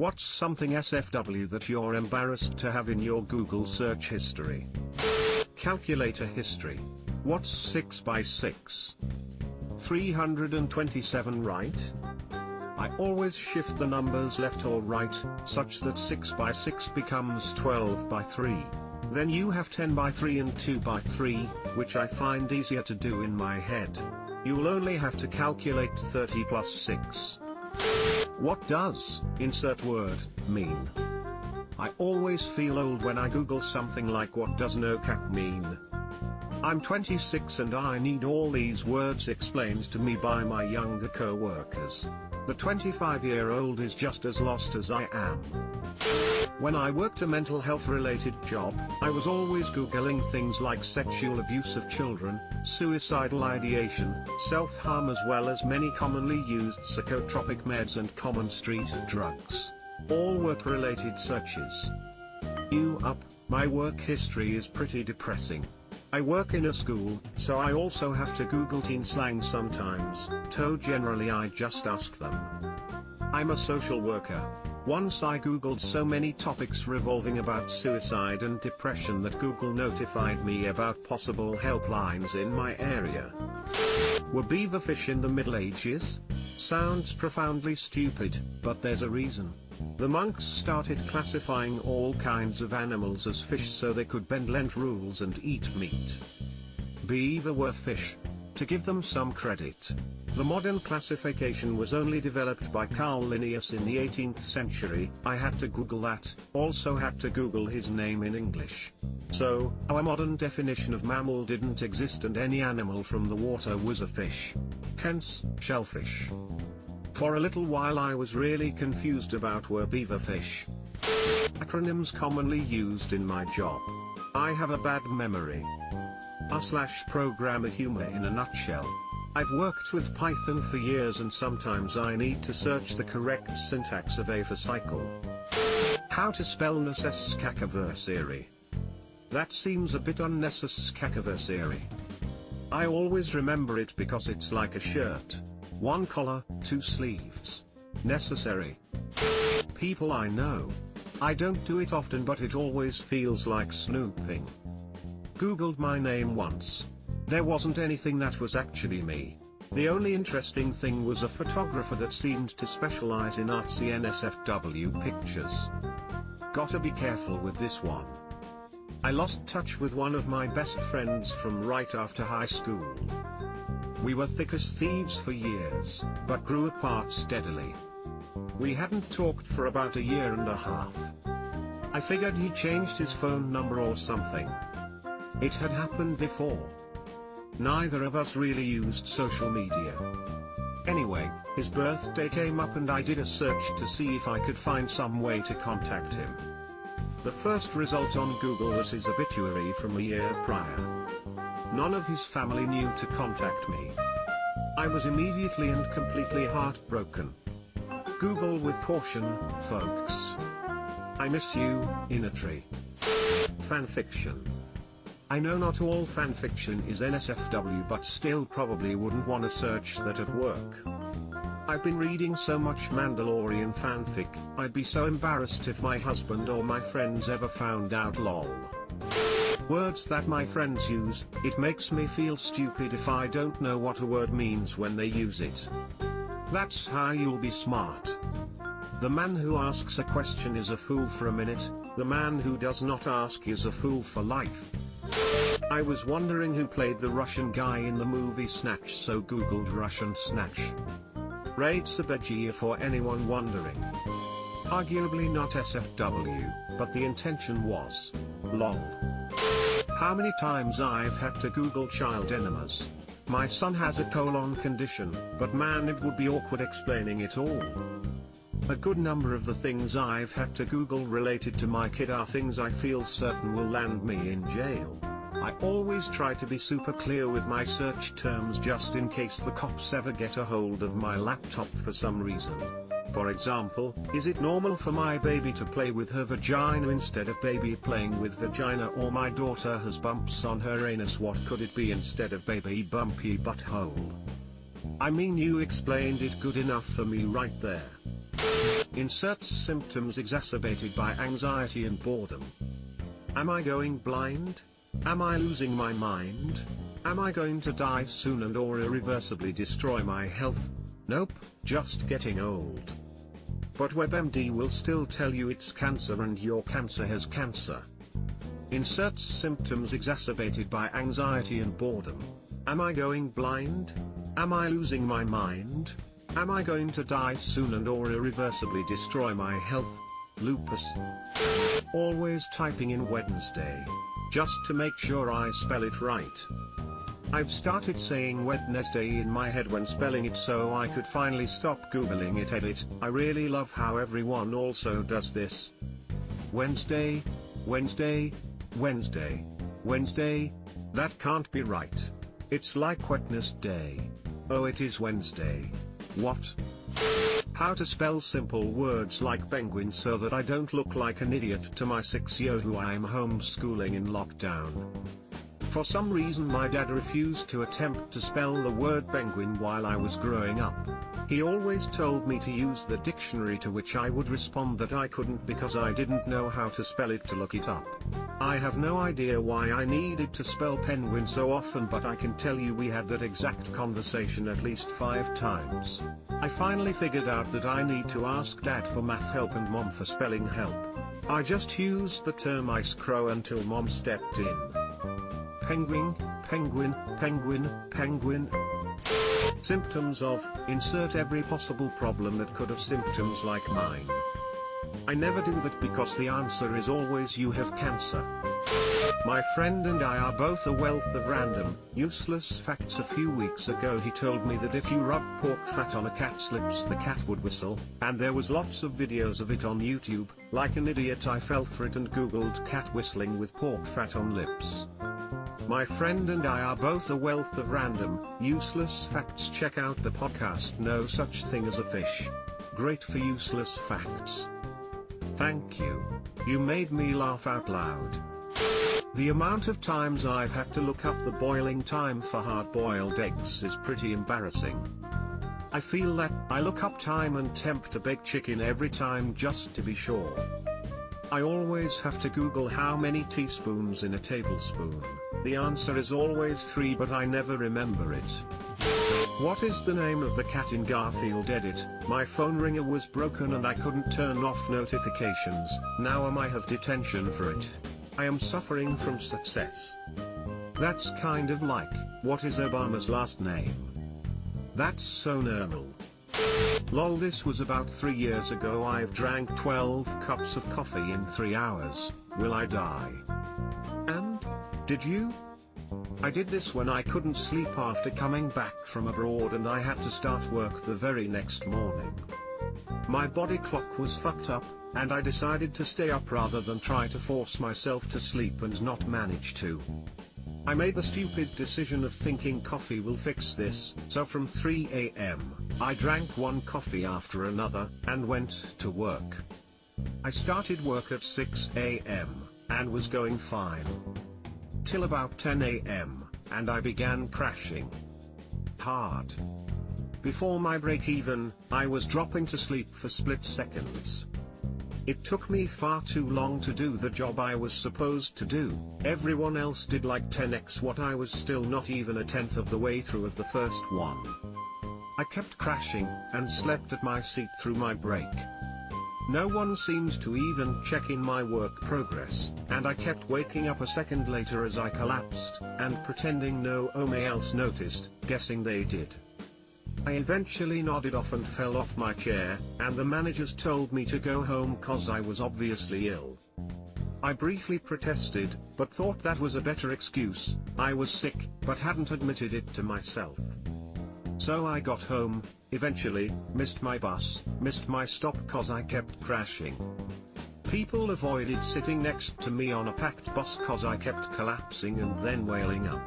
What's something SFW that you're embarrassed to have in your Google search history? Calculator history. What's 6 by 6? 327, right? I always shift the numbers left or right, such that 6 by 6 becomes 12 by 3. Then you have 10 by 3 and 2 by 3, which I find easier to do in my head. You'll only have to calculate 30 plus 6. What does, insert word, mean? I always feel old when I Google something like what does no cap mean? I'm 26 and I need all these words explained to me by my younger co-workers. The 25-year-old is just as lost as I am. When I worked a mental health related job, I was always Googling things like sexual abuse of children, suicidal ideation, self-harm, as well as many commonly used psychotropic meds and common street drugs. All work-related searches. My work history is pretty depressing. I work in a school, so I also have to Google teen slang sometimes, though generally I just ask them. I'm a social worker. Once I Googled so many topics revolving about suicide and depression that Google notified me about possible helplines in my area. Were beaverfish in the Middle Ages? Sounds profoundly stupid, but there's a reason. The monks started classifying all kinds of animals as fish so they could bend Lent rules and eat meat. Beaver were fish. To give them some credit, the modern classification was only developed by Carl Linnaeus in the 18th century. I had to Google that, also had to Google his name in English. So, our modern definition of mammal didn't exist and any animal from the water was a fish. Hence, shellfish. For a little while I was really confused about were beaverfish. Acronyms commonly used in my job. I have a bad memory. R/programmer humor in a nutshell. I've worked with Python for years and sometimes I need to search the correct syntax of a for cycle. How to spell necessary. That seems a bit unnecessary. I always remember it because it's like a shirt. 1 collar, 2 sleeves. Necessary. People I know. I don't do it often but it always feels like snooping. Googled my name once. There wasn't anything that was actually me. The only interesting thing was a photographer that seemed to specialize in artsy NSFW pictures. Gotta be careful with this one. I lost touch with one of my best friends from right after high school. We were thick as thieves for years, but grew apart steadily. We hadn't talked for about a year and a half. I figured he changed his phone number or something. It had happened before. Neither of us really used social media. Anyway, his birthday came up and I did a search to see if I could find some way to contact him. The first result on Google was his obituary from a year prior. None of his family knew to contact me. I was immediately and completely heartbroken. Google with caution, folks. I miss you, Innertree. Fanfiction. I know not all fanfiction is NSFW but still probably wouldn't want to search that at work. I've been reading so much Mandalorian fanfic, I'd be so embarrassed if my husband or my friends ever found out, lol. Words that my friends use, it makes me feel stupid if I don't know what a word means when they use it. That's how you'll be smart. The man who asks a question is a fool for a minute, the man who does not ask is a fool for life. I was wondering who played the Russian guy in the movie Snatch, so googled Russian Snatch. Raid Sabegia for anyone wondering. Arguably not SFW, but the intention was. Lol. How many times I've had to Google child enemas. My son has a colon condition, but man it would be awkward explaining it all. A good number of the things I've had to Google related to my kid are things I feel certain will land me in jail. I always try to be super clear with my search terms just in case the cops ever get a hold of my laptop for some reason. For example, is it normal for my baby to play with her vagina instead of baby playing with vagina, or my daughter has bumps on her anus, what could it be instead of baby bumpy butthole? I mean, you explained it good enough for me right there. Inserts symptoms exacerbated by anxiety and boredom. Am I going blind? Am I losing my mind? Am I going to die soon and or irreversibly destroy my health? Nope, just getting old. But WebMD will still tell you it's cancer and your cancer has cancer. Inserts symptoms exacerbated by anxiety and boredom. Am I going blind? Am I losing my mind? Am I going to die soon and or irreversibly destroy my health? Lupus. Always typing in Wednesday. Just to make sure I spell it right. I've started saying Wednesday in my head when spelling it so I could finally stop googling it. Edit. I really love how everyone also does this. Wednesday, Wednesday, Wednesday, Wednesday. That can't be right. It's like Wednesday. Oh, it is Wednesday. What? How to spell simple words like penguin so that I don't look like an idiot to my 6-year who I'm homeschooling in lockdown. For some reason my dad refused to attempt to spell the word penguin while I was growing up. He always told me to use the dictionary, to which I would respond that I couldn't because I didn't know how to spell it to look it up. I have no idea why I needed to spell penguin so often, but I can tell you we had that exact conversation at least 5 times. I finally figured out that I need to ask Dad for math help and Mom for spelling help. I just used the term ice crow until Mom stepped in. Penguin, penguin, penguin, penguin. Symptoms of, insert every possible problem that could have symptoms like mine. I never do that because the answer is always you have cancer. My friend and I are both a wealth of random, useless facts. A few weeks ago he told me that if you rub pork fat on a cat's lips the cat would whistle, and there was lots of videos of it on YouTube. Like an idiot I fell for it and googled cat whistling with pork fat on lips. My friend and I are both a wealth of random, useless facts. Check out the podcast No Such Thing as a Fish. Great for useless facts. Thank you. You made me laugh out loud. The amount of times I've had to look up the boiling time for hard-boiled eggs is pretty embarrassing. I feel that I look up time and temp to bake chicken every time just to be sure. I always have to Google how many teaspoons in a tablespoon. The answer is always 3, but I never remember it. What is the name of the cat in Garfield? Edit. My phone ringer was broken and I couldn't turn off notifications. Now I might have detention for it. I am suffering from success. That's kind of like, what is Obama's last name? That's so normal. Lol, this was about 3 years ago. I've drank 12 cups of coffee in 3 hours. Will I die? And? Did you? I did this when I couldn't sleep after coming back from abroad and I had to start work the very next morning. My body clock was fucked up, and I decided to stay up rather than try to force myself to sleep and not manage to. I made the stupid decision of thinking coffee will fix this, so from 3 AM, I drank one coffee after another, and went to work. I started work at 6 AM, and was going fine. Till about 10 AM, and I began crashing hard. Before my break even, I was dropping to sleep for split seconds. It took me far too long to do the job I was supposed to do. Everyone else did like 10x what I was, still not even a tenth of the way through of the first one. I kept crashing, and slept at my seat through my break. No one seemed to even check in my work progress, and I kept waking up a second later as I collapsed, and pretending no one else noticed, guessing they did. I eventually nodded off and fell off my chair, and the managers told me to go home cause I was obviously ill. I briefly protested, but thought that was a better excuse. I was sick, but hadn't admitted it to myself. So I got home, eventually, missed my bus, missed my stop cause I kept crashing. People avoided sitting next to me on a packed bus cause I kept collapsing and then wailing up.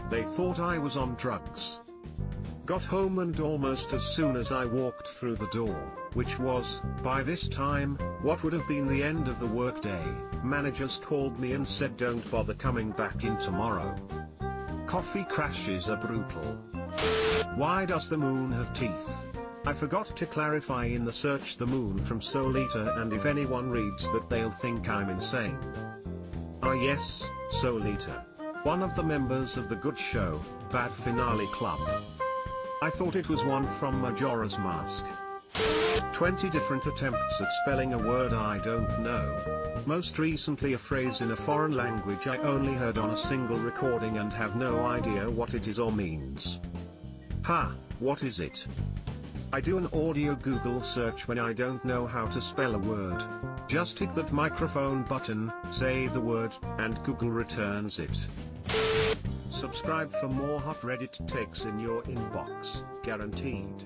They thought I was on drugs. Got home and almost as soon as I walked through the door, which was, by this time, what would have been the end of the workday, managers called me and said don't bother coming back in tomorrow. Coffee crashes are brutal. Why does the moon have teeth? I forgot to clarify in the search the moon from Solita, and if anyone reads that they'll think I'm insane. Ah yes, Solita. One of the members of the good show, Bad Finale Club. I thought it was one from Majora's Mask. 20 different attempts at spelling a word I don't know. Most recently a phrase in a foreign language I only heard on a single recording and have no idea what it is or means. Ha, what is it? I do an audio Google search when I don't know how to spell a word. Just hit that microphone button, say the word, and Google returns it. Subscribe for more hot Reddit takes in your inbox, guaranteed.